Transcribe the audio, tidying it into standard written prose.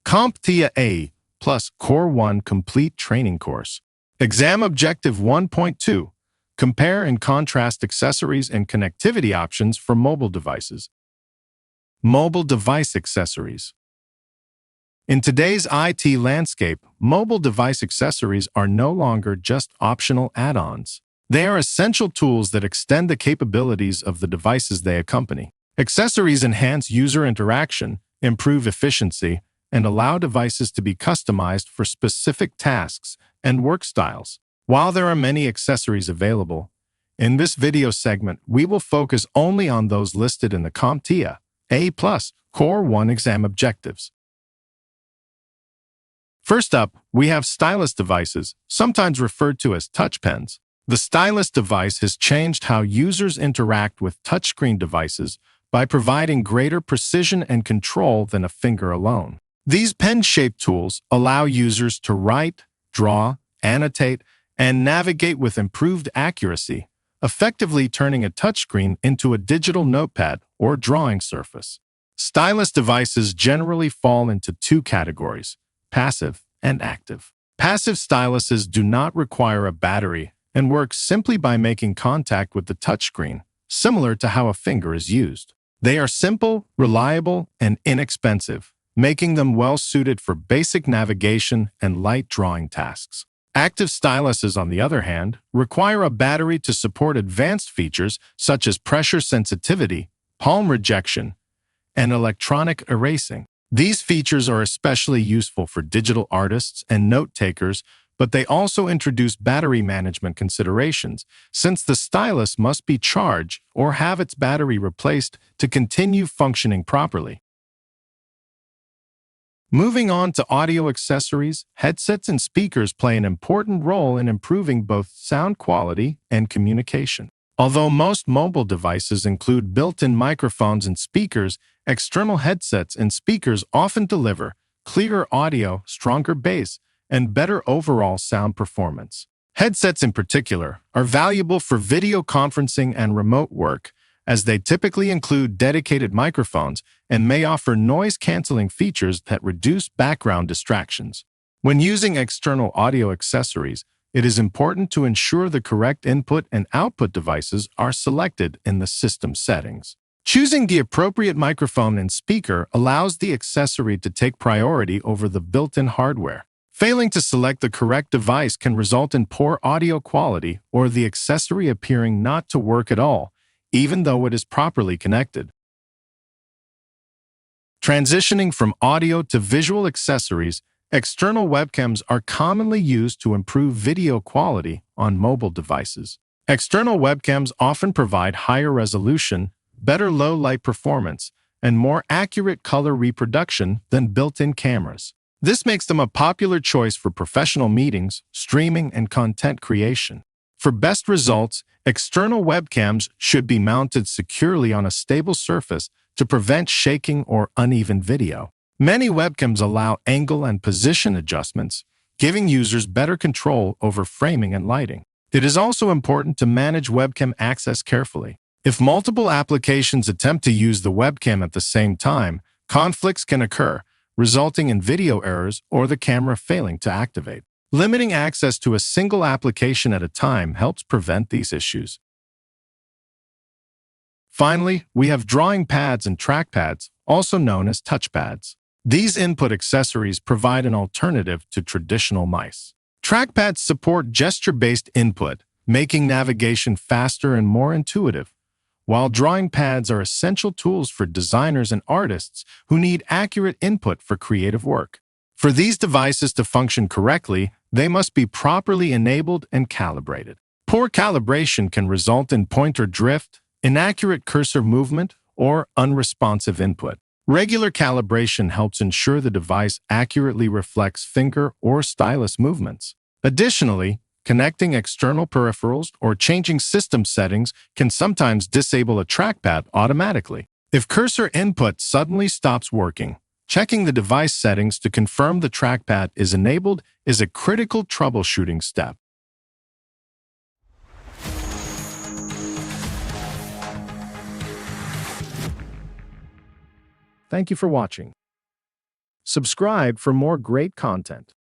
CompTIA A plus Core 1 Complete Training Course. Exam Objective 1.2. Compare and contrast accessories and connectivity options for mobile devices. Mobile device accessories. In today's IT landscape, mobile device accessories are no longer just optional add-ons. They are essential tools that extend the capabilities of the devices they accompany. Accessories enhance user interaction, improve efficiency, and allow devices to be customized for specific tasks and work styles. While there are many accessories available, in this video segment, we will focus only on those listed in the CompTIA A plus Core 1 exam objectives. First up, we have Stylus devices, sometimes referred to as touch pens. The Stylus device has changed how users interact with touchscreen devices by providing greater precision and control than a finger alone. These pen-shaped tools allow users to write, draw, annotate, and navigate with improved accuracy, effectively turning a touchscreen into a digital notepad or drawing surface. Stylus devices generally fall into two categories: passive and active. Passive styluses do not require a battery and work simply by making contact with the touchscreen, similar to how a finger is used. They are simple, reliable, and inexpensive, making them well-suited for basic navigation and light drawing tasks. Active styluses, on the other hand, require a battery to support advanced features such as pressure sensitivity, palm rejection, and electronic erasing. These features are especially useful for digital artists and note-takers, but they also introduce battery management considerations, since the stylus must be charged or have its battery replaced to continue functioning properly. Moving on to audio accessories, headsets and speakers play an important role in improving both sound quality and communication. Although most mobile devices include built-in microphones and speakers, external headsets and speakers often deliver clearer audio, stronger bass, and better overall sound performance. Headsets in particular are valuable for video conferencing and remote work, as they typically include dedicated microphones and may offer noise-canceling features that reduce background distractions. When using external audio accessories, it is important to ensure the correct input and output devices are selected in the system settings. Choosing the appropriate microphone and speaker allows the accessory to take priority over the built-in hardware. Failing to select the correct device can result in poor audio quality or the accessory appearing not to work at all, even though it is properly connected. Transitioning from audio to visual accessories, external webcams are commonly used to improve video quality on mobile devices. External webcams often provide higher resolution, better low-light performance, and more accurate color reproduction than built-in cameras. This makes them a popular choice for professional meetings, streaming, and content creation. For best results, external webcams should be mounted securely on a stable surface to prevent shaking or uneven video. Many webcams allow angle and position adjustments, giving users better control over framing and lighting. It is also important to manage webcam access carefully. If multiple applications attempt to use the webcam at the same time, conflicts can occur, resulting in video errors or the camera failing to activate. Limiting access to a single application at a time helps prevent these issues. Finally, we have drawing pads and trackpads, also known as touchpads. These input accessories provide an alternative to traditional mice. Trackpads support gesture-based input, making navigation faster and more intuitive, while drawing pads are essential tools for designers and artists who need accurate input for creative work. For these devices to function correctly, they must be properly enabled and calibrated. Poor calibration can result in pointer drift, inaccurate cursor movement, or unresponsive input. Regular calibration helps ensure the device accurately reflects finger or stylus movements. Additionally, connecting external peripherals or changing system settings can sometimes disable a trackpad automatically. If cursor input suddenly stops working, checking the device settings to confirm the trackpad is enabled is a critical troubleshooting step. Thank you for watching. Subscribe for more great content.